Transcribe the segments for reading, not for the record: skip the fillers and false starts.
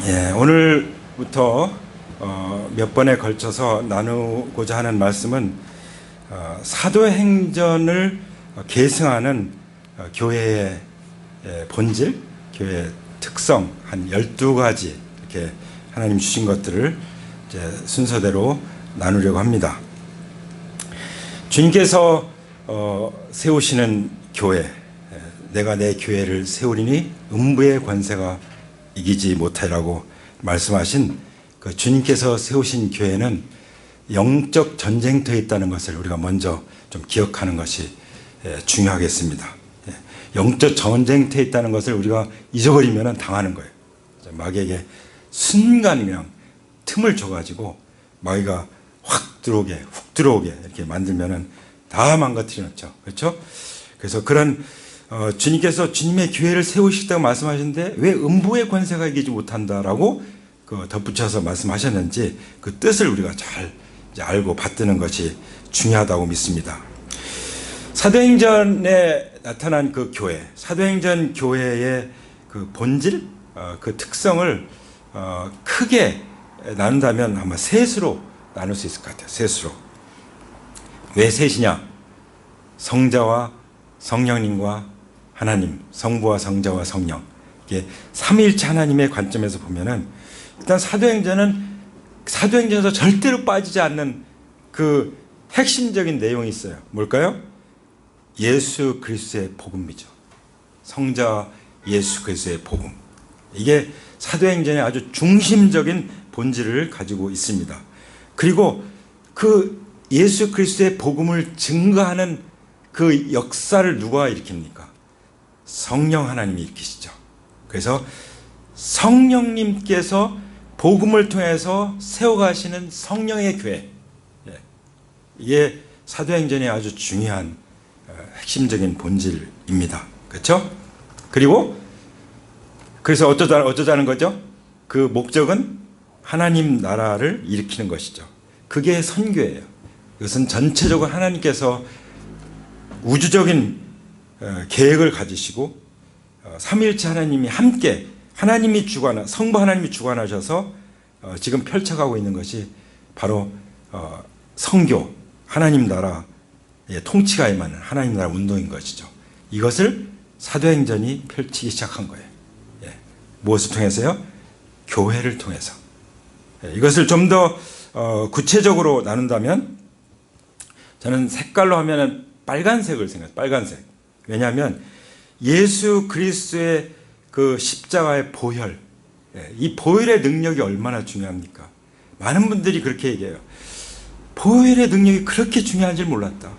예, 오늘부터 몇 번에 걸쳐서 나누고자 하는 말씀은 사도행전을 계승하는 교회의 본질, 교회의 특성 한 12가지 이렇게 하나님 주신 것들을 이제 순서대로 나누려고 합니다. 주님께서 세우시는 교회, 내가 내 교회를 세우리니 음부의 권세가 이기지 못하리라고 말씀하신 그 주님께서 세우신 교회는 영적 전쟁터에 있다는 것을 우리가 먼저 좀 기억하는 것이 중요하겠습니다. 영적 전쟁터에 있다는 것을 우리가 잊어버리면 당하는 거예요. 마귀에게 순간 그냥 틈을 줘가지고 마귀가 확 들어오게, 훅 들어오게 이렇게 만들면 다 망가뜨려 놓죠. 그렇죠? 그래서 그런 주님께서 주님의 교회를 세우시다고 말씀하셨는데 왜 음부의 권세가 이기지 못한다라고 덧붙여서 말씀하셨는지 그 뜻을 우리가 잘 알고 받드는 것이 중요하다고 믿습니다. 사도행전에 나타난 그 교회, 사도행전 교회의 그 본질, 그 특성을 크게 나눈다면 아마 셋으로 나눌 수 있을 것 같아요. 셋으로. 왜 셋이냐? 성자와 성령님과 하나님, 성부와 성자와 성령, 이게 삼위일체 하나님의 관점에서 보면은 일단 사도행전에서 절대로 빠지지 않는 그 핵심적인 내용이 있어요. 뭘까요? 예수 그리스도의 복음이죠. 성자 예수 그리스도의 복음. 이게 사도행전의 아주 중심적인 본질을 가지고 있습니다. 그리고 그 예수 그리스도의 복음을 증거하는 그 역사를 누가 일으킵니까? 성령 하나님이 일으키시죠. 그래서 성령님께서 복음을 통해서 세워가시는 성령의 교회, 이게 사도행전의 아주 중요한 핵심적인 본질입니다. 그렇죠? 그리고 그래서 어쩌자는 거죠? 그 목적은 하나님 나라를 일으키는 것이죠. 그게 선교예요. 이것은 전체적으로 하나님께서 우주적인 계획을 가지시고 삼위일체 하나님이 함께 하나님이 성부 하나님이 주관하셔서 지금 펼쳐가고 있는 것이 바로 선교, 하나님 나라의 통치가 임하는 하나님 나라 운동인 것이죠. 이것을 사도행전이 펼치기 시작한 거예요. 무엇을 통해서요? 교회를 통해서. 이것을 좀 더 구체적으로 나눈다면 저는 색깔로 하면 빨간색을 생각해요. 빨간색. 왜냐하면 예수 그리스도의 그 십자가의 보혈, 이 보혈의 능력이 얼마나 중요합니까? 많은 분들이 그렇게 얘기해요. 보혈의 능력이 그렇게 중요한 줄 몰랐다.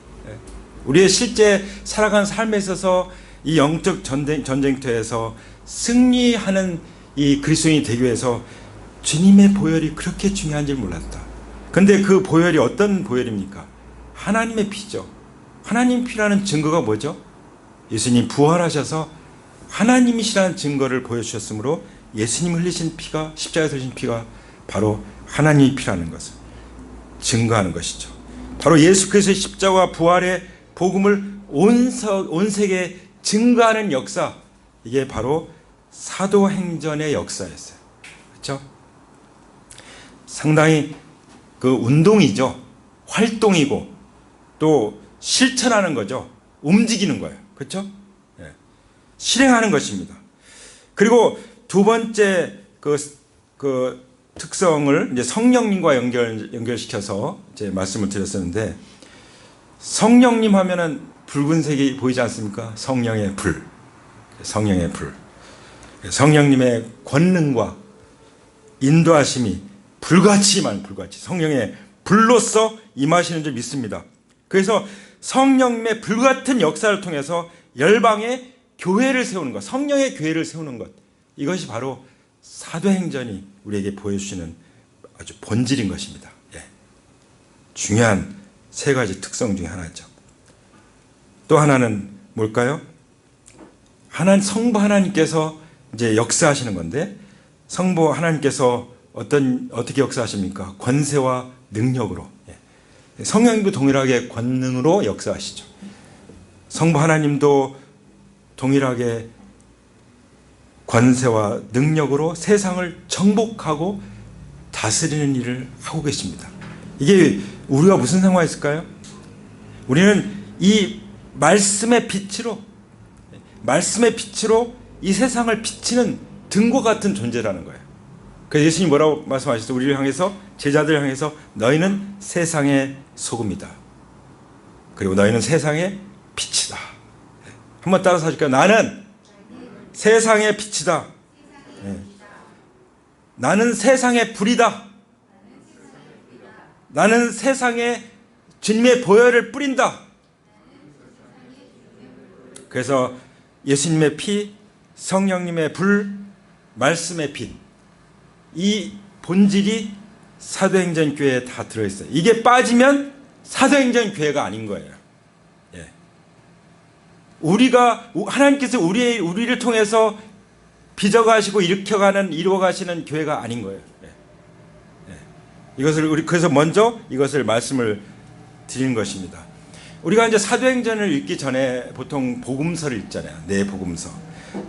우리의 실제 살아가는 삶에 있어서 이 영적 전쟁터에서 승리하는 이 그리스도인이 되기 위해서 주님의 보혈이 그렇게 중요한 줄 몰랐다. 그런데 그 보혈이 어떤 보혈입니까? 하나님의 피죠. 하나님 피라는 증거가 뭐죠? 예수님 부활하셔서 하나님이시라는 증거를 보여주셨으므로 예수님 흘리신 피가, 십자가에서 흘리신 피가 바로 하나님의 피라는 것을 증거하는 것이죠. 바로 예수 그리스도의 십자가와 부활의 복음을 온 세계에 증거하는 역사, 이게 바로 사도행전의 역사였어요. 그렇죠? 상당히 그 운동이죠. 활동이고 또 실천하는 거죠. 움직이는 거예요. 그렇죠? 실행하는 것입니다. 그리고 두 번째 그 특성을 이제 성령님과 연결시켜서 이제 말씀을 드렸었는데, 성령님 하면은 붉은색이 보이지 않습니까? 성령의 불. 성령의 불. 성령님의 권능과 인도하심이 불같이 성령의 불로서 임하시는 줄 믿습니다. 그래서 성령님의 불같은 역사를 통해서 열방의 교회를 세우는 것, 성령의 교회를 세우는 것, 이것이 바로 사도행전이 우리에게 보여주시는 아주 본질인 것입니다. 중요한 세 가지 특성 중에 하나죠. 또 하나는 뭘까요? 성부 하나님께서 이제 역사하시는 건데, 성부 하나님께서 어떻게 역사하십니까? 권세와 능력으로. 성령님도 동일하게 권능으로 역사하시죠. 성부 하나님도 동일하게 권세와 능력으로 세상을 정복하고 다스리는 일을 하고 계십니다. 이게 우리가 무슨 상황이 있을까요? 우리는 이 말씀의 빛으로 이 세상을 비치는 등과 같은 존재라는 거예요. 그래서 예수님이 뭐라고 말씀하셨어요? 우리를 향해서, 제자들을 향해서 너희는 세상의 소금이다. 그리고 너희는 세상의 빛이다. 한번 따라서 하실까요? 나는 세상의 빛이다. 네. 나는 세상의 불이다. 나는 세상에 주님의 보혈을 뿌린다. 그래서 예수님의 피, 성령님의 불, 말씀의 빛, 이 본질이 사도행전 교회에 다 들어있어요. 이게 빠지면 사도행전 교회가 아닌 거예요. 예. 하나님께서 우리를 통해서 빚어가시고 이루어가시는 교회가 아닌 거예요. 예. 예. 그래서 먼저 이것을 말씀을 드리는 것입니다. 우리가 이제 사도행전을 읽기 전에 보통 복음서를 읽잖아요. 네 복음서.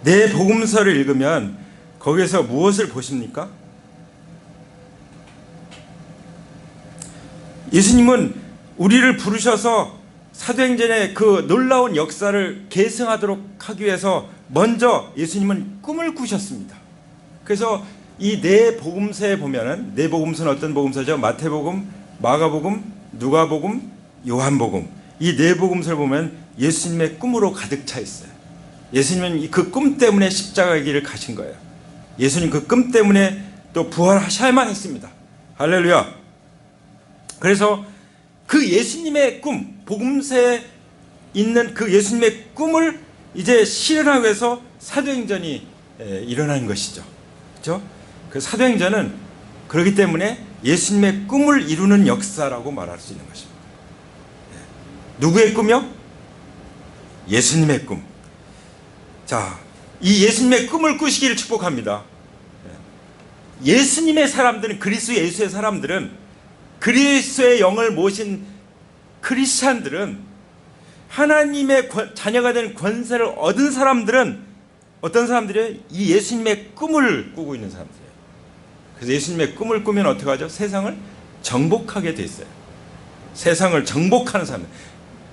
네 복음서를 읽으면 거기에서 무엇을 보십니까? 예수님은 우리를 부르셔서 사도행전의 그 놀라운 역사를 계승하도록 하기 위해서 먼저 예수님은 꿈을 꾸셨습니다. 그래서 이 네 복음서에 보면은, 네 복음서는 어떤 복음서죠? 마태복음, 마가복음, 누가복음, 요한복음. 이 네 복음서를 보면 예수님의 꿈으로 가득 차 있어요. 예수님은 그 꿈 때문에 십자가의 길을 가신 거예요. 예수님 그 꿈 때문에 또 부활하셔야만 했습니다. 할렐루야. 그래서 그 예수님의 꿈, 복음서에 있는 그 예수님의 꿈을 이제 실현하기 위해서 사도행전이 일어난 것이죠. 그렇죠? 그 사도행전은 그렇기 때문에 예수님의 꿈을 이루는 역사라고 말할 수 있는 것입니다. 누구의 꿈이요? 예수님의 꿈. 자, 이 예수님의 꿈을 꾸시기를 축복합니다. 예수님의 사람들은, 그리스도 예수의 사람들은, 그리스도의 영을 모신 크리스찬들은, 하나님의 자녀가 된 권세를 얻은 사람들은 어떤 사람들이에요? 이 예수님의 꿈을 꾸고 있는 사람들이에요. 그래서 예수님의 꿈을 꾸면 어떻게 하죠? 세상을 정복하게 돼 있어요. 세상을 정복하는 사람.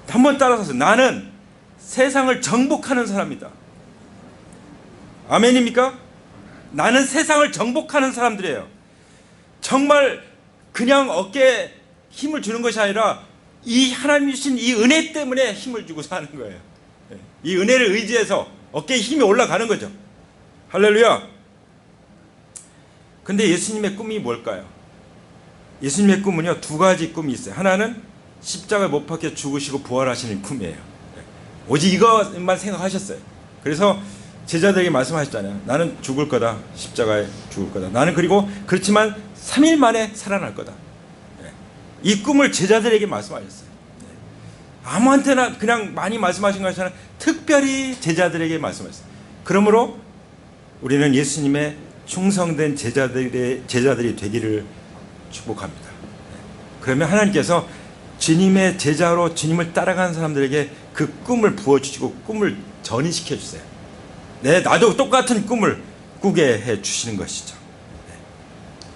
한번 따라서 나는 세상을 정복하는 사람이다. 아멘입니까? 나는 세상을 정복하는 사람들이에요. 정말 그냥 어깨에 힘을 주는 것이 아니라 이 하나님 주신 이 은혜 때문에 힘을 주고 사는 거예요. 이 은혜를 의지해서 어깨에 힘이 올라가는 거죠. 할렐루야. 근데 예수님의 꿈이 뭘까요? 예수님의 꿈은요, 두 가지 꿈이 있어요. 하나는 십자가에 못 박혀 죽으시고 부활하시는 꿈이에요. 오직 이것만 생각하셨어요. 그래서 제자들에게 말씀하셨잖아요. 나는 죽을 거다. 십자가에 죽을 거다. 나는 그리고 그렇지만 3일 만에 살아날 거다. 이 꿈을 제자들에게 말씀하셨어요. 아무한테나 그냥 많이 말씀하신 것이 아니라 특별히 제자들에게 말씀하셨어요. 그러므로 우리는 예수님의 충성된 제자들이 되기를 축복합니다. 그러면 하나님께서 주님의 제자로 주님을 따라가는 사람들에게 그 꿈을 부어주시고 꿈을 전이시켜 주세요. 네, 나도 똑같은 꿈을 꾸게 해 주시는 것이죠.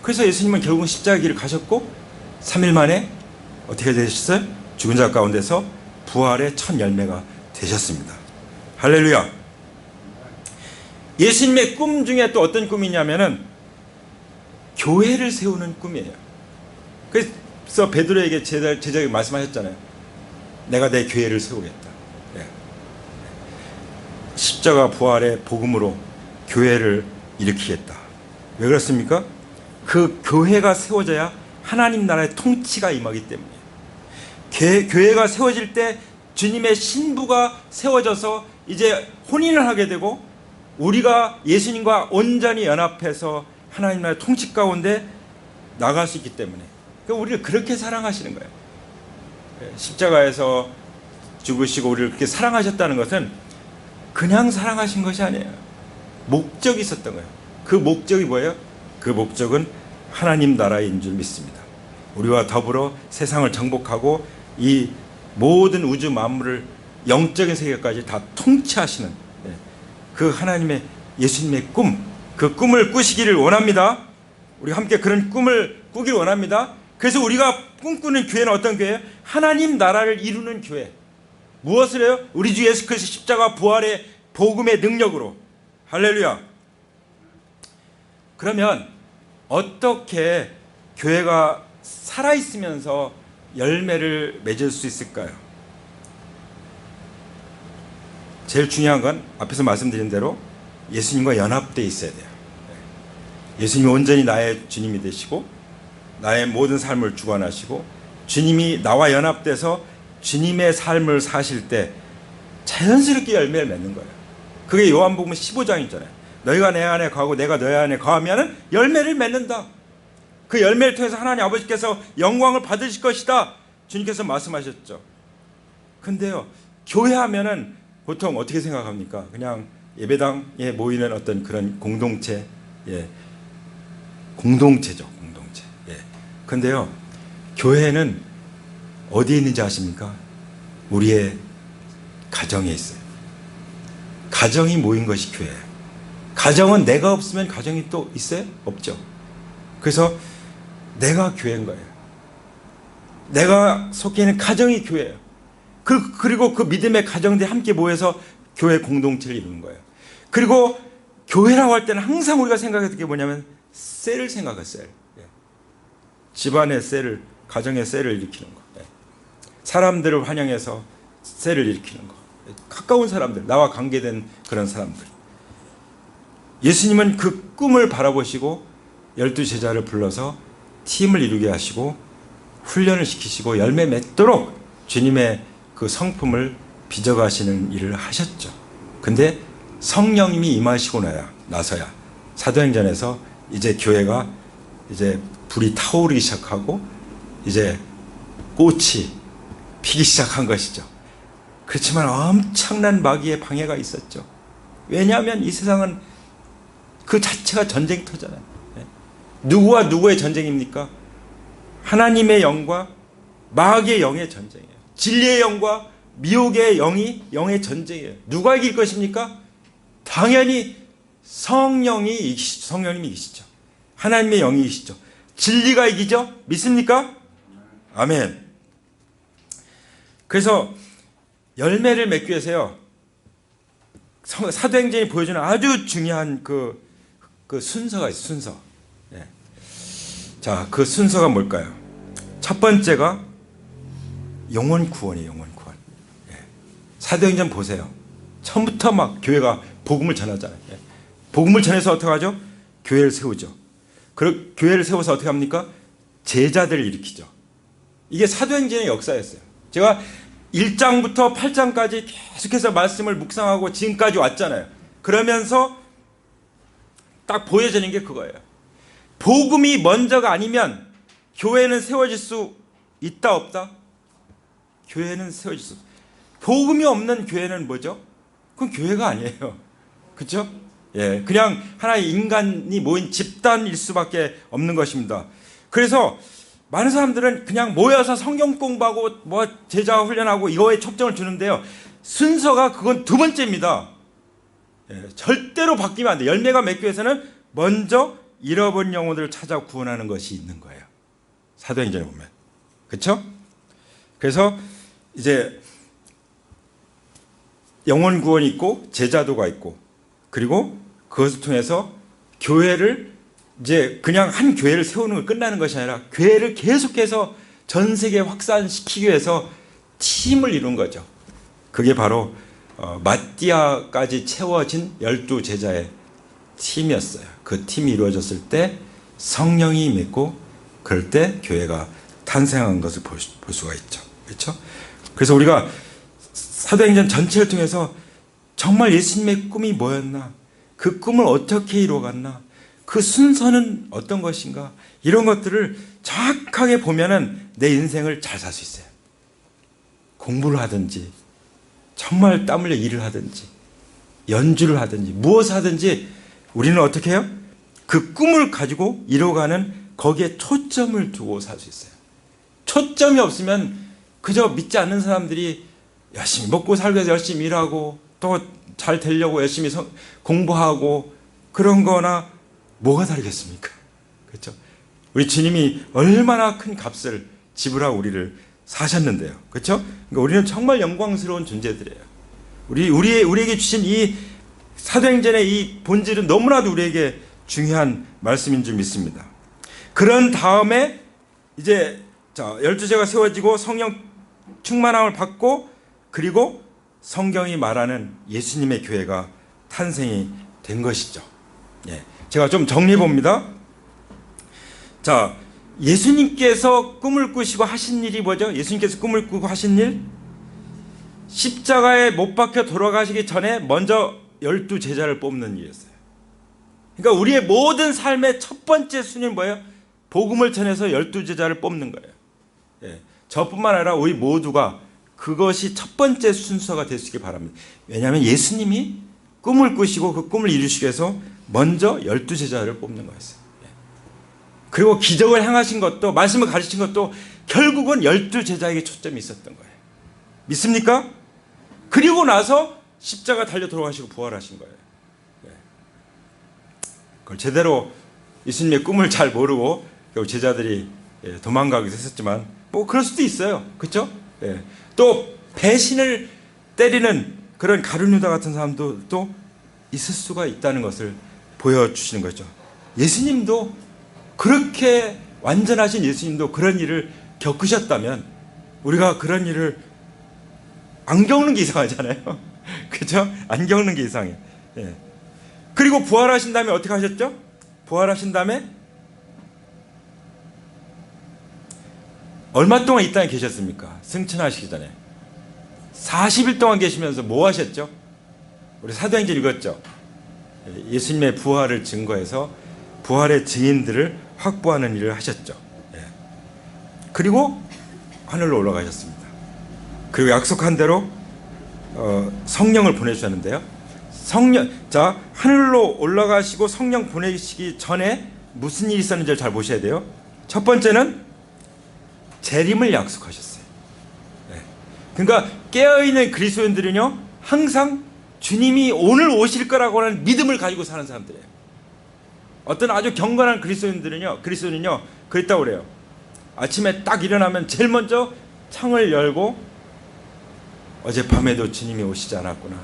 그래서 예수님은 결국은 십자가의 길을 가셨고 3일 만에 어떻게 되셨어요? 죽은 자 가운데서 부활의 첫 열매가 되셨습니다. 할렐루야. 예수님의 꿈 중에 또 어떤 꿈이냐면은 교회를 세우는 꿈이에요. 그래서 베드로에게 제자에게 말씀하셨잖아요. 내가 내 교회를 세우겠다. 네. 십자가 부활의 복음으로 교회를 일으키겠다. 왜 그렇습니까? 그 교회가 세워져야 하나님 나라의 통치가 임하기 때문이에요. 교회가 세워질 때 주님의 신부가 세워져서 이제 혼인을 하게 되고 우리가 예수님과 온전히 연합해서 하나님 나라의 통치 가운데 나갈 수 있기 때문에 그러니까 우리를 그렇게 사랑하시는 거예요. 십자가에서 죽으시고 우리를 그렇게 사랑하셨다는 것은 그냥 사랑하신 것이 아니에요. 목적이 있었던 거예요. 그 목적이 뭐예요? 그 목적은 하나님 나라인 줄 믿습니다. 우리와 더불어 세상을 정복하고 이 모든 우주 만물을 영적인 세계까지 다 통치하시는 그 하나님의 예수님의 꿈, 그 꿈을 꾸시기를 원합니다. 우리 함께 그런 꿈을 꾸길 원합니다. 그래서 우리가 꿈꾸는 교회는 어떤 교회예요? 하나님 나라를 이루는 교회. 무엇을 해요? 우리 주 예수 그리스도 십자가 부활의 복음의 능력으로. 할렐루야. 그러면 어떻게 교회가 살아있으면서 열매를 맺을 수 있을까요? 제일 중요한 건 앞에서 말씀드린 대로 예수님과 연합되어 있어야 돼요. 예수님이 온전히 나의 주님이 되시고 나의 모든 삶을 주관하시고 주님이 나와 연합돼서 주님의 삶을 사실 때 자연스럽게 열매를 맺는 거예요. 그게 요한복음 15장이잖아요. 너희가 내 안에 거하고 내가 너희 안에 거하면 열매를 맺는다. 그 열매를 통해서 하나님 아버지께서 영광을 받으실 것이다. 주님께서 말씀하셨죠. 근데요, 교회 하면은 보통 어떻게 생각합니까? 그냥 예배당에 모이는 어떤 그런 공동체, 공동체죠, 공동체. 근데요, 교회는 어디에 있는지 아십니까? 우리의 가정에 있어요. 가정이 모인 것이 교회예요. 가정은 내가 없으면 가정이 또 있어요? 없죠. 그래서 내가 교회인 거예요. 내가 속해 있는 가정이 교회예요. 그리고 그 믿음의 가정들이 함께 모여서 교회 공동체를 이루는 거예요. 그리고 교회라고 할 때는 항상 우리가 생각했던 게 뭐냐면 셀을 생각해요. 셀. 집안의 셀을, 가정의 셀을 일으키는 거. 사람들을 환영해서 셀을 일으키는 거. 가까운 사람들, 나와 관계된 그런 사람들. 예수님은 그 꿈을 바라보시고 12제자를 불러서 팀을 이루게 하시고 훈련을 시키시고 열매 맺도록 주님의 그 성품을 빚어가시는 일을 하셨죠. 근데 성령님이 임하시고 나서야 사도행전에서 이제 교회가 이제 불이 타오르기 시작하고 이제 꽃이 피기 시작한 것이죠. 그렇지만 엄청난 마귀의 방해가 있었죠. 왜냐하면 이 세상은 그 자체가 전쟁터잖아요. 누구와 누구의 전쟁입니까? 하나님의 영과 마귀의 영의 전쟁이에요. 진리의 영과 미혹의 영의 전쟁이에요. 누가 이길 것입니까? 당연히 성령님이 이기시죠. 하나님의 영이 이기시죠. 진리가 이기죠? 믿습니까? 아멘. 그래서 열매를 맺기 위해서요, 사도행전이 보여주는 아주 중요한 그 순서가 있어요. 순서. 자, 그 순서가 뭘까요? 첫 번째가 영혼 구원이에요. 영혼 구원. 사도행전 보세요. 처음부터 막 교회가 복음을 전하잖아요. 복음을 전해서 어떻게 하죠? 교회를 세우죠. 그리고 교회를 세워서 어떻게 합니까? 제자들을 일으키죠. 이게 사도행전의 역사였어요. 제가 1장부터 8장까지 계속해서 말씀을 묵상하고 지금까지 왔잖아요. 그러면서 딱 보여지는 게 그거예요. 복음이 먼저가 아니면 교회는 세워질 수 있다 없다? 교회는 세워질 수 없다. 복음이 없는 교회는 뭐죠? 그건 교회가 아니에요. 그렇죠? 그냥 하나의 인간이 모인 집단일 수밖에 없는 것입니다. 그래서 많은 사람들은 그냥 모여서 성경 공부하고 뭐 제자 훈련하고 이거에 초점을 두는데요. 순서가 그건 두 번째입니다. 절대로 바뀌면 안 돼요. 열매가 맺기 위해서는 먼저 잃어버린 영혼들을 찾아 구원하는 것이 있는 거예요. 사도행전에 보면. 그렇죠? 그래서 이제 영혼 구원이 있고 제자도가 있고 그리고 그것을 통해서 교회를 이제 그냥 한 교회를 세우는 걸 끝나는 것이 아니라 교회를 계속해서 전 세계에 확산시키기 위해서 팀을 이룬 거죠. 그게 바로 마띠아까지 채워진 12제자의 팀이었어요. 그 팀이 이루어졌을 때 성령이 임했고 그럴 때 교회가 탄생한 것을 볼 수가 있죠. 그렇죠? 그래서 우리가 사도행전 전체를 통해서 정말 예수님의 꿈이 뭐였나, 그 꿈을 어떻게 이루어갔나, 그 순서는 어떤 것인가, 이런 것들을 정확하게 보면은 내 인생을 잘 살 수 있어요. 공부를 하든지 정말 땀 흘려 일을 하든지 연주를 하든지 무엇을 하든지 우리는 어떻게 해요? 그 꿈을 가지고 이뤄가는 거기에 초점을 두고 살 수 있어요. 초점이 없으면 그저 믿지 않는 사람들이 열심히 먹고 살기 위해서 열심히 일하고 또 잘 되려고 열심히 공부하고 그런 거나 뭐가 다르겠습니까? 그렇죠? 우리 주님이 얼마나 큰 값을 지불하고 우리를 사셨는데요. 그렇죠? 그러니까 우리는 정말 영광스러운 존재들이에요. 우리에게 주신 이 사도행전의 이 본질은 너무나도 우리에게 중요한 말씀인 줄 믿습니다. 그런 다음에 이제 12제가 세워지고 성령 충만함을 받고 그리고 성경이 말하는 예수님의 교회가 탄생이 된 것이죠. 예. 제가 좀 정리해 봅니다. 자, 예수님께서 꿈을 꾸시고 하신 일이 뭐죠? 예수님께서 꿈을 꾸고 하신 일? 십자가에 못 박혀 돌아가시기 전에 먼저 12 제자를 뽑는 일이었어요. 그러니까 우리의 모든 삶의 첫 번째 순위는 뭐예요? 복음을 전해서 12 제자를 뽑는 거예요. 예. 저뿐만 아니라 우리 모두가 그것이 첫 번째 순서가 될 수 있기 바랍니다. 왜냐하면 예수님이 꿈을 꾸시고 그 꿈을 이루시기 위해서 먼저 12 제자를 뽑는 거였어요. 예. 그리고 기적을 행하신 것도 말씀을 가르친 것도 결국은 12 제자에게 초점이 있었던 거예요. 믿습니까? 그리고 나서 십자가 달려 돌아가시고 부활하신 거예요. 예. 그걸 제대로 예수님의 꿈을 잘 모르고 제자들이 도망가기도 했었지만 뭐 그럴 수도 있어요. 그렇죠? 예. 또 배신을 때리는 그런 가룟유다 같은 사람도 또 있을 수가 있다는 것을 보여주시는 거죠. 예수님도 그렇게 완전하신 예수님도 그런 일을 겪으셨다면 우리가 그런 일을 안 겪는 게 이상하잖아요. 그렇죠? 안 겪는 게 이상해. 예. 그리고 부활하신 다음에 어떻게 하셨죠? 부활하신 다음에 얼마 동안 이 땅에 계셨습니까? 승천하시기 전에 40일 동안 계시면서 뭐 하셨죠? 우리 사도행전 읽었죠? 예수님의 부활을 증거해서 부활의 증인들을 확보하는 일을 하셨죠. 예. 그리고 하늘로 올라가셨습니다. 그리고 약속한 대로 성령을 보내주셨는데요. 자, 하늘로 올라가시고 성령 보내시기 전에 무슨 일이 있었는지를 잘 보셔야 돼요. 첫 번째는 재림을 약속하셨어요. 네. 그러니까 깨어있는 그리스도인들은요 항상 주님이 오늘 오실 거라고 하는 믿음을 가지고 사는 사람들이에요. 어떤 아주 경건한 그리스도인은요 그랬다고 그래요. 아침에 딱 일어나면 제일 먼저 창을 열고 어젯밤에도 주님이 오시지 않았구나,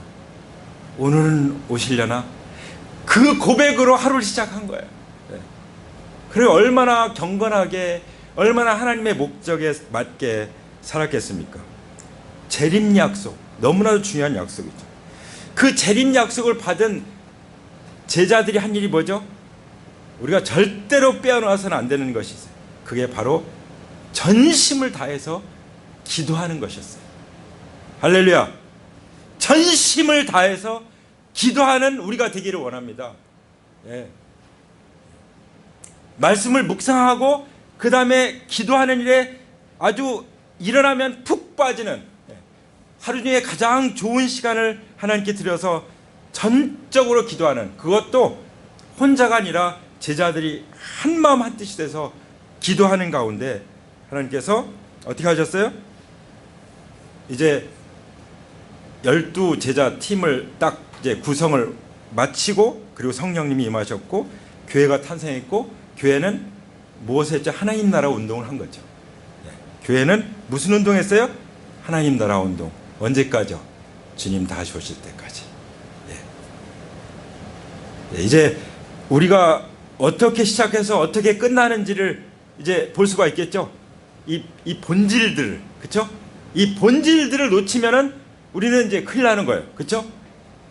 오늘은 오시려나, 그 고백으로 하루를 시작한 거예요. 네. 그리고 얼마나 경건하게 얼마나 하나님의 목적에 맞게 살았겠습니까? 재림 약속, 너무나도 중요한 약속이죠. 그 재림 약속을 받은 제자들이 한 일이 뭐죠? 우리가 절대로 빼어놓아서는 안 되는 것이 있어요. 그게 바로 전심을 다해서 기도하는 것이었어요. 할렐루야. 전심을 다해서 기도하는 우리가 되기를 원합니다. 예. 말씀을 묵상하고 그 다음에 기도하는 일에 아주 일어나면 푹 빠지는, 하루 중에 가장 좋은 시간을 하나님께 드려서 전적으로 기도하는, 그것도 혼자가 아니라 제자들이 한마음 한뜻이 돼서 기도하는 가운데 하나님께서 어떻게 하셨어요? 이제 12 제자 팀을 딱 이제 구성을 마치고 그리고 성령님이 임하셨고 교회가 탄생했고, 교회는 무엇을 했죠? 하나님 나라 운동을 한 거죠. 네. 교회는 무슨 운동했어요? 하나님 나라 운동. 언제까지요? 주님 다시 오실 때까지. 네. 네, 이제 우리가 어떻게 시작해서 어떻게 끝나는지를 이제 볼 수가 있겠죠. 이 본질들, 그렇죠? 이 본질들을 놓치면은 우리는 이제 큰일 나는 거예요, 그렇죠?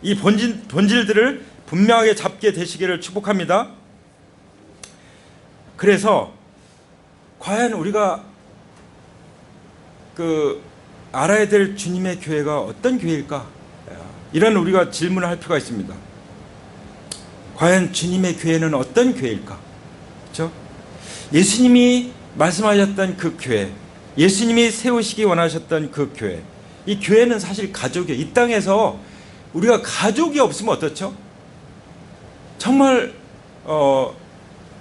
이 본질들을 분명하게 잡게 되시기를 축복합니다. 그래서 과연 우리가 알아야 될 주님의 교회가 어떤 교회일까? 이런 우리가 질문을 할 필요가 있습니다. 과연 주님의 교회는 어떤 교회일까? 그렇죠? 예수님이 말씀하셨던 그 교회, 예수님이 세우시기 원하셨던 그 교회, 이 교회는 사실 가족이에요. 이 땅에서 우리가 가족이 없으면 어떻죠? 정말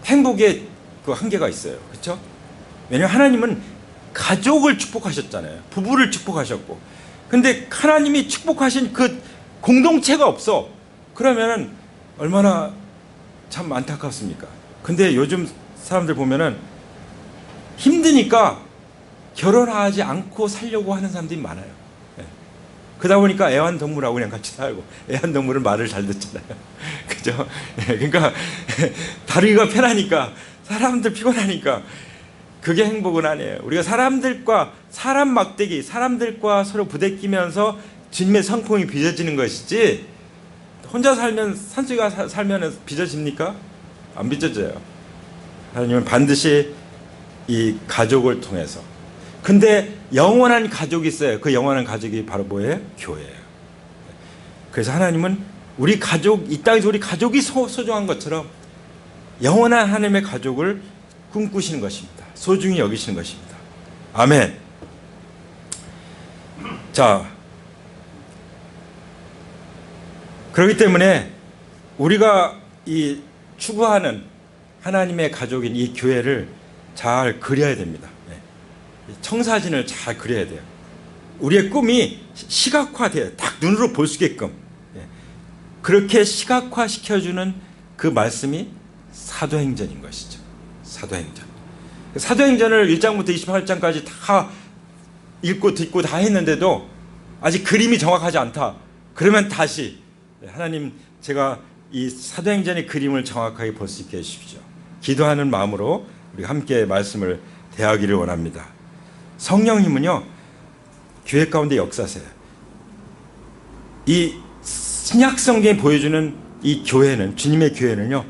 행복의 그 한계가 있어요. 그렇죠? 왜냐하면 하나님은 가족을 축복하셨잖아요. 부부를 축복하셨고. 근데 하나님이 축복하신 그 공동체가 없어. 그러면은 얼마나 참 안타깝습니까? 근데 요즘 사람들 보면은 힘드니까 결혼하지 않고 살려고 하는 사람들이 많아요. 예. 그러다 보니까 애완동물하고 그냥 같이 살고, 애완동물은 말을 잘 듣잖아요. 그죠? 예. 그러니까 다루기가 편하니까, 사람들 피곤하니까 그게 행복은 아니에요. 우리가 사람들과 사람 막대기, 사람들과 서로 부대끼면서 주님의 성품이 빚어지는 것이지, 혼자 살면, 산수가 살면 빚어집니까? 안 빚어져요. 하나님은 반드시 이 가족을 통해서. 근데 영원한 가족이 있어요. 그 영원한 가족이 바로 뭐예요? 교회예요. 그래서 하나님은 우리 가족, 이 땅에서 우리 가족이 소중한 것처럼 영원한 하나님의 가족을 꿈꾸시는 것입니다. 소중히 여기시는 것입니다. 아멘. 자, 그렇기 때문에 우리가 이 추구하는 하나님의 가족인 이 교회를 잘 그려야 됩니다. 청사진을 잘 그려야 돼요. 우리의 꿈이 시각화돼요. 딱 눈으로 볼 수 있게끔. 그렇게 시각화시켜주는 그 말씀이 사도행전인 것이죠. 사도행전. 사도행전을 1장부터 28장까지 다 읽고 듣고 다 했는데도 아직 그림이 정확하지 않다. 그러면 다시 하나님, 제가 이 사도행전의 그림을 정확하게 볼 수 있게 해주십시오. 기도하는 마음으로 우리 함께 말씀을 대하기를 원합니다. 성령님은요, 교회 가운데 역사세요. 이 신약성경에 보여주는 이 교회는, 주님의 교회는요,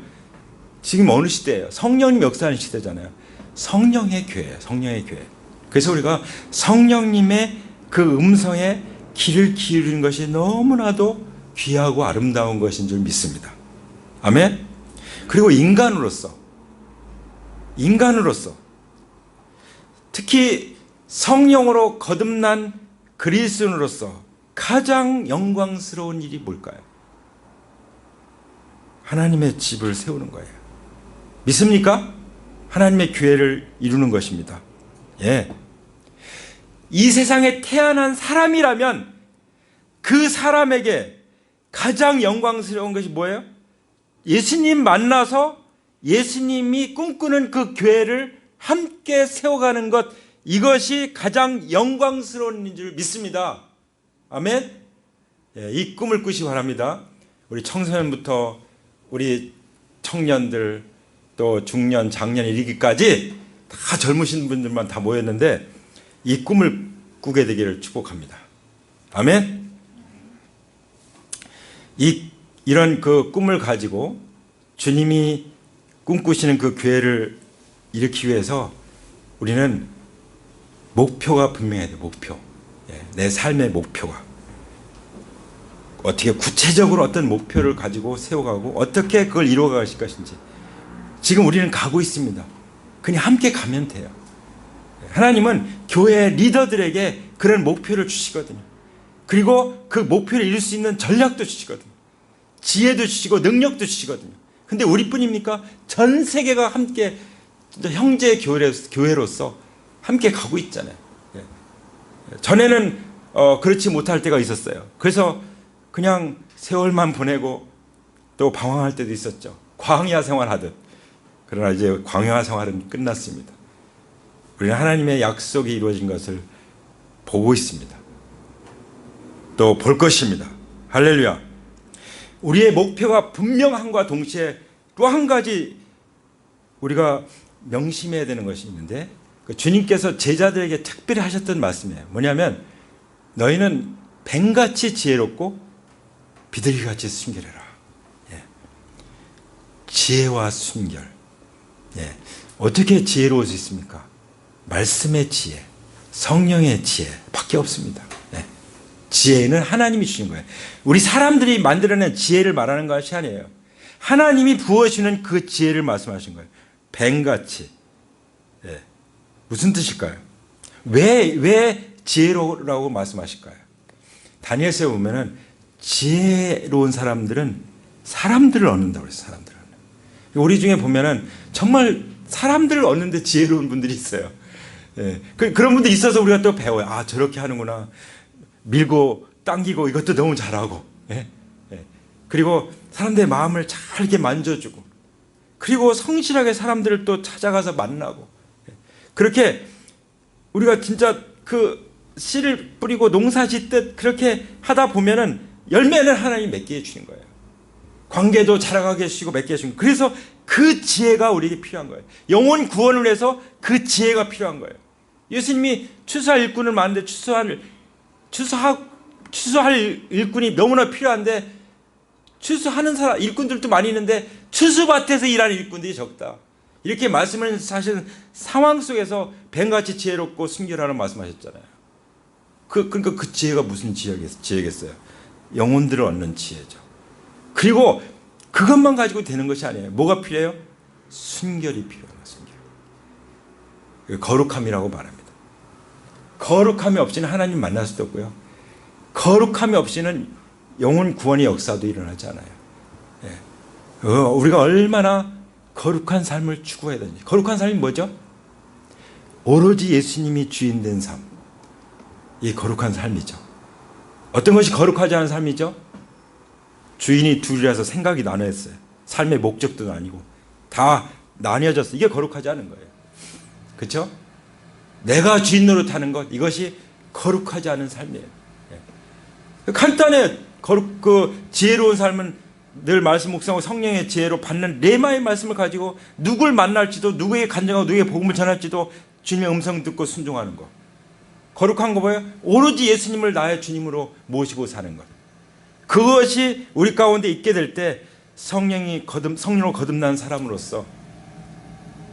지금 어느 시대예요? 성령님 역사하는 시대잖아요. 성령의 교회예요. 성령의 교회. 그래서 우리가 성령님의 그 음성에 귀를 기울이는 것이 너무나도 귀하고 아름다운 것인 줄 믿습니다. 아멘. 그리고 인간으로서 특히 성령으로 거듭난 그리스도인으로서 가장 영광스러운 일이 뭘까요? 하나님의 집을 세우는 거예요. 믿습니까? 하나님의 교회를 이루는 것입니다. 예. 이 세상에 태어난 사람이라면 그 사람에게 가장 영광스러운 것이 뭐예요? 예수님 만나서 예수님이 꿈꾸는 그 교회를 함께 세워가는 것, 이것이 가장 영광스러운 줄 믿습니다. 아멘. 예, 이 꿈을 꾸시기 바랍니다. 우리 청소년부터 우리 청년들, 또 중년, 장년 이르기까지 다 젊으신 분들만 다 모였는데 이 꿈을 꾸게 되기를 축복합니다. 아멘. 이런 그 꿈을 가지고 주님이 꿈꾸시는 그 교회를 일으키기 위해서 우리는 목표가 분명해야 돼요. 목표. 내 삶의 목표가. 어떻게 구체적으로 어떤 목표를 가지고 세워가고 어떻게 그걸 이루어가실 것인지. 지금 우리는 가고 있습니다. 그냥 함께 가면 돼요. 하나님은 교회 리더들에게 그런 목표를 주시거든요. 그리고 그 목표를 이룰 수 있는 전략도 주시거든요. 지혜도 주시고 능력도 주시거든요. 근데 우리뿐입니까? 전 세계가 함께 형제 교회로서 함께 가고 있잖아요. 전에는 그렇지 못할 때가 있었어요. 그래서 그냥 세월만 보내고 또 방황할 때도 있었죠. 광야 생활하듯. 그러나 이제 광야 생활은 끝났습니다. 우리는 하나님의 약속이 이루어진 것을 보고 있습니다. 또 볼 것입니다. 할렐루야. 우리의 목표가 분명함과 동시에 또 한 가지 우리가 명심해야 되는 것이 있는데, 주님께서 제자들에게 특별히 하셨던 말씀이에요. 뭐냐면 너희는 뱀같이 지혜롭고 비둘기같이 순결해라. 예. 지혜와 순결. 예. 어떻게 지혜로울 수 있습니까? 말씀의 지혜, 성령의 지혜 밖에 없습니다. 예. 지혜는 하나님이 주신 거예요. 우리 사람들이 만들어낸 지혜를 말하는 것이 아니에요. 하나님이 부어주는 그 지혜를 말씀하신 거예요. 뱀같이. 예. 무슨 뜻일까요? 왜 지혜로라고 말씀하실까요? 다니엘서에 보면은 지혜로운 사람들은 사람들을 얻는다고 그랬어요. 사람들을. 우리 중에 보면은 정말 사람들을 얻는데 지혜로운 분들이 있어요. 예. 그런 분들이 있어서 우리가 또 배워요. 아, 저렇게 하는구나. 밀고 당기고 이것도 너무 잘하고. 예? 예. 그리고 사람들의 마음을 잘 이렇게 만져주고, 그리고 성실하게 사람들을 또 찾아가서 만나고, 예. 그렇게 우리가 진짜 그 씨를 뿌리고 농사 짓듯 그렇게 하다 보면은 열매는 하나님 맺게 해주는 거예요. 관계도 자라가게 해주시고 맺게 해주는 거예요. 그래서 그 지혜가 우리에게 필요한 거예요. 영혼 구원을 위해서 그 지혜가 필요한 거예요. 예수님이 추수할 일꾼을 많은데 추수할 일꾼이 너무나 필요한데, 추수하는 사람 일꾼들도 많이 있는데 추수밭에서 일하는 일꾼들이 적다. 이렇게 말씀은 사실은 상황 속에서 뱀같이 지혜롭고 순결하라는 말씀하셨잖아요. 그러니까 그 지혜가 무슨 지혜겠어요? 영혼들을 얻는 지혜죠. 그리고 그것만 가지고 되는 것이 아니에요. 뭐가 필요해요? 순결이 필요해요. 순결. 거룩함이라고 말합니다. 거룩함이 없이는 하나님 만날 수도 없고요. 거룩함이 없이는 영혼 구원의 역사도 일어나지 않아요. 예. 우리가 얼마나 거룩한 삶을 추구해야 되는지. 거룩한 삶이 뭐죠? 오로지 예수님이 주인된 삶. 이 거룩한 삶이죠. 어떤 것이 거룩하지 않은 삶이죠? 주인이 둘이라서 생각이 나뉘었어요. 삶의 목적도 아니고 다 나뉘어졌어요. 이게 거룩하지 않은 거예요. 그렇죠? 내가 주인 노릇하는 것, 이것이 거룩하지 않은 삶이에요. 예. 간단해. 지혜로운 삶은 늘 말씀 묵상하고 성령의 지혜로 받는 레마의 말씀을 가지고 누굴 만날지도, 누구에게 간증하고 누구에게 복음을 전할지도 주님의 음성 듣고 순종하는 것. 거룩한 거 뭐예요? 오로지 예수님을 나의 주님으로 모시고 사는 것. 그것이 우리 가운데 있게 될 때 성령으로 거듭난 사람으로서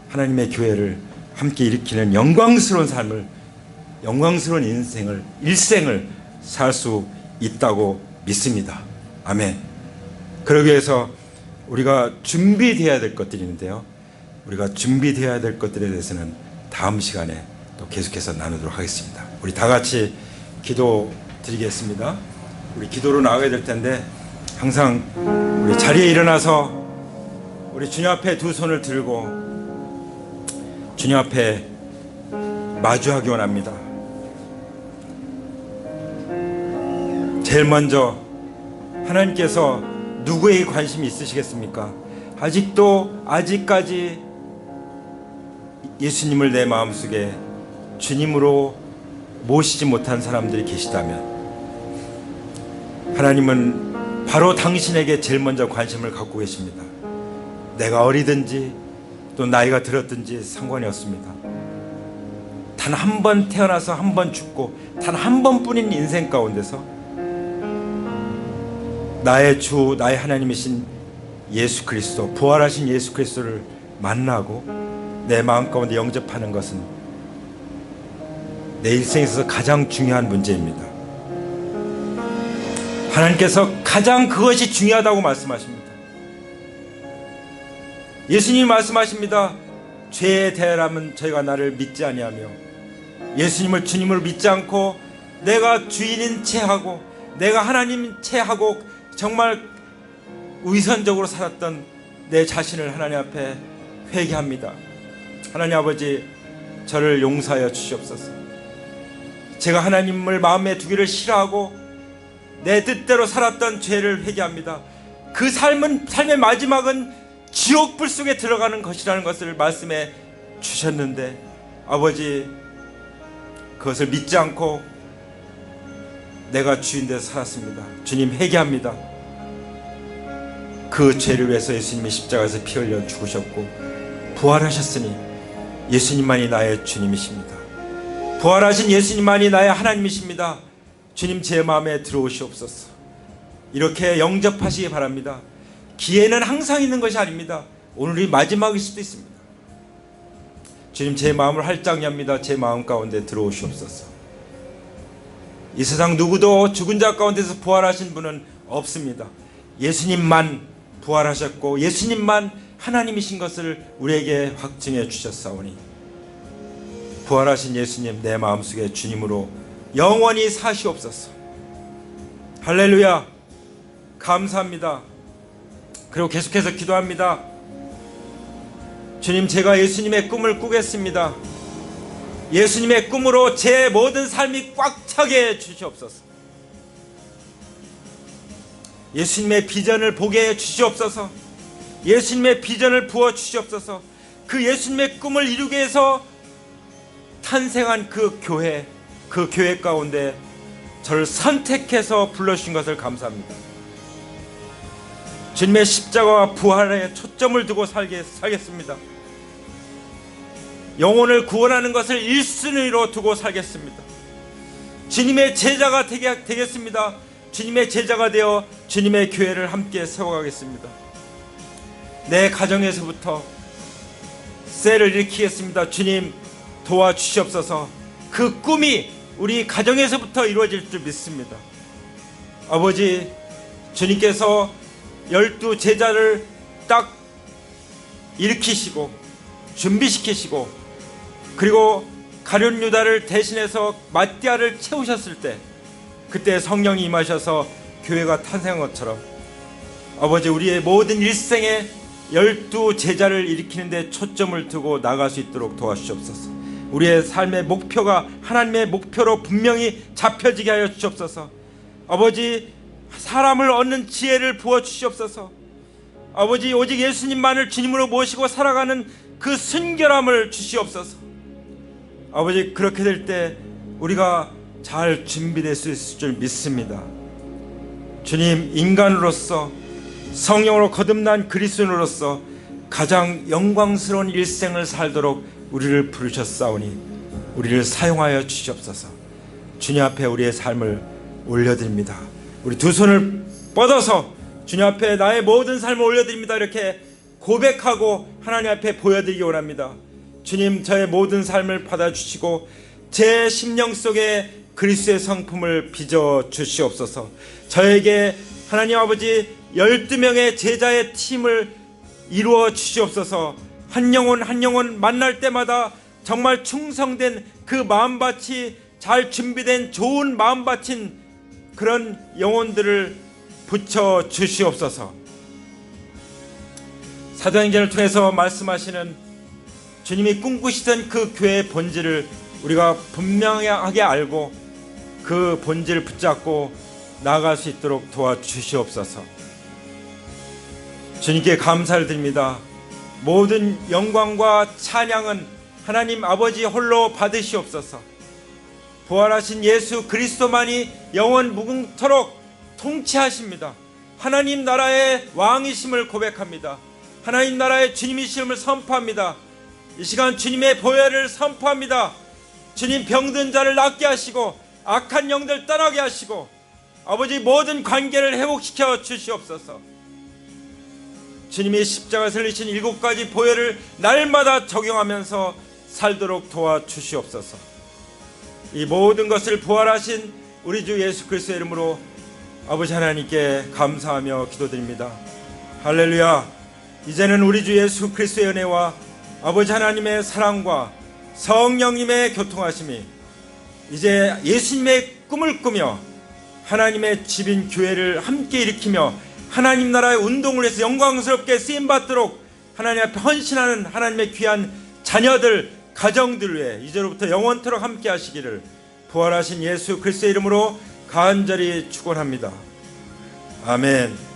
하나님의 교회를 함께 일으키는 영광스러운 삶을, 영광스러운 일생을 살 수 있다고 믿습니다. 아멘. 그러기 위해서 우리가 준비되어야 될 것들이 있는데요. 우리가 준비되어야 될 것들에 대해서는 다음 시간에 또 계속해서 나누도록 하겠습니다. 우리 다 같이 기도 드리겠습니다. 우리 기도로 나가야 될 텐데, 항상 우리 자리에 일어나서 우리 주님 앞에 두 손을 들고 주님 앞에 마주하기 원합니다. 제일 먼저 하나님께서 누구에게 관심이 있으시겠습니까? 아직까지 예수님을 내 마음속에 주님으로 모시지 못한 사람들이 계시다면, 하나님은 바로 당신에게 제일 먼저 관심을 갖고 계십니다. 내가 어리든지 또 나이가 들었든지 상관이 없습니다. 단 한 번 태어나서 한 번 죽고 단 한 번뿐인 인생 가운데서 나의 주, 나의 하나님이신 예수 그리스도, 부활하신 예수 그리스도를 만나고 내 마음 가운데 영접하는 것은 내 일생에 있어서 가장 중요한 문제입니다. 하나님께서 가장 그것이 중요하다고 말씀하십니다. 예수님이 말씀하십니다. 죄에 대하여라면 저희가 나를 믿지 아니하며, 예수님을 주님으로 믿지 않고 내가 주인인 채하고 내가 하나님 채하고 정말 위선적으로 살았던 내 자신을 하나님 앞에 회개합니다. 하나님 아버지, 저를 용서하여 주시옵소서. 제가 하나님을 마음에 두기를 싫어하고 내 뜻대로 살았던 죄를 회개합니다. 그 삶의 마지막은 지옥불 속에 들어가는 것이라는 것을 말씀해 주셨는데, 아버지, 그것을 믿지 않고 내가 주인 되어서 살았습니다. 주님, 회개합니다. 그 죄를 위해서 예수님이 십자가에서 피 흘려 죽으셨고 부활하셨으니 예수님만이 나의 주님이십니다. 부활하신 예수님만이 나의 하나님이십니다. 주님, 제 마음에 들어오시옵소서. 이렇게 영접하시기 바랍니다. 기회는 항상 있는 것이 아닙니다. 오늘이 마지막일 수도 있습니다. 주님, 제 마음을 활짝 엽니다. 제 마음 가운데 들어오시옵소서. 이 세상 누구도 죽은 자 가운데서 부활하신 분은 없습니다. 예수님만 부활하셨고 예수님만 하나님이신 것을 우리에게 확증해 주셨사오니, 부활하신 예수님, 내 마음속에 주님으로 영원히 사시옵소서. 할렐루야. 감사합니다. 그리고 계속해서 기도합니다. 주님, 제가 예수님의 꿈을 꾸겠습니다. 예수님의 꿈으로 제 모든 삶이 꽉 차게 해 주시옵소서. 예수님의 비전을 보게 해 주시옵소서. 예수님의 비전을 부어 주시옵소서. 그 예수님의 꿈을 이루기 위해서 탄생한 그 교회 가운데 저를 선택해서 불러주신 것을 감사합니다. 주님의 십자가와 부활에 초점을 두고 살겠습니다. 영혼을 구원하는 것을 1순위로 두고 살겠습니다. 주님의 제자가 되겠습니다. 주님의 제자가 되어 주님의 교회를 함께 세워가겠습니다. 내 가정에서부터 셀을 일으키겠습니다. 주님 도와주시옵소서. 그 꿈이 우리 가정에서부터 이루어질 줄 믿습니다. 아버지, 주님께서 12 제자를 딱 일으키시고 준비시키시고 그리고 가룟 유다를 대신해서 마띠아를 채우셨을 때, 그때 성령이 임하셔서 교회가 탄생한 것처럼 아버지, 우리의 모든 일생에 12 제자를 일으키는 데 초점을 두고 나갈 수 있도록 도와주시옵소서. 우리의 삶의 목표가 하나님의 목표로 분명히 잡혀지게 하여 주시옵소서. 아버지, 사람을 얻는 지혜를 부어주시옵소서. 아버지, 오직 예수님만을 주님으로 모시고 살아가는 그 순결함을 주시옵소서. 아버지, 그렇게 될 때 우리가 잘 준비될 수 있을 줄 믿습니다. 주님, 인간으로서 성령으로 거듭난 그리스도인으로서 가장 영광스러운 일생을 살도록 우리를 부르셨사오니 우리를 사용하여 주시옵소서. 주님 앞에 우리의 삶을 올려드립니다. 우리 두 손을 뻗어서 주님 앞에 나의 모든 삶을 올려드립니다. 이렇게 고백하고 하나님 앞에 보여드리기 원합니다. 주님, 저의 모든 삶을 받아주시고 제 심령 속에 그리스도의 성품을 빚어 주시옵소서. 저에게 하나님 아버지 12명의 제자의 팀을 이루어 주시옵소서. 한 영혼 한 영혼 만날 때마다 정말 충성된 그 마음밭이 잘 준비된 좋은 마음밭인 그런 영혼들을 붙여 주시옵소서. 사도행전을 통해서 말씀하시는 주님이 꿈꾸시던 그 교회의 본질을 우리가 분명하게 알고 그 본질을 붙잡고 나아갈 수 있도록 도와주시옵소서. 주님께 감사를 드립니다. 모든 영광과 찬양은 하나님 아버지 홀로 받으시옵소서. 부활하신 예수 그리스도만이 영원 무궁토록 통치하십니다. 하나님 나라의 왕이심을 고백합니다. 하나님 나라의 주님이심을 선포합니다. 이 시간 주님의 보혈을 선포합니다. 주님, 병든 자를 낫게 하시고 악한 영들 떠나게 하시고 아버지 모든 관계를 회복시켜 주시옵소서. 주님이 십자가에서 흘리신 7가지 보혈을 날마다 적용하면서 살도록 도와주시옵소서. 이 모든 것을 부활하신 우리 주 예수 그리스도의 이름으로 아버지 하나님께 감사하며 기도드립니다. 할렐루야. 이제는 우리 주 예수 그리스도의 은혜와 아버지 하나님의 사랑과 성령님의 교통하심이 이제 예수님의 꿈을 꾸며 하나님의 집인 교회를 함께 일으키며 하나님 나라의 운동을 해서 영광스럽게 쓰임받도록 하나님 앞에 헌신하는 하나님의 귀한 자녀들, 가정들 위해 이제로부터 영원토록 함께 하시기를 부활하신 예수 그리스도의 이름으로 간절히 축원합니다. 아멘.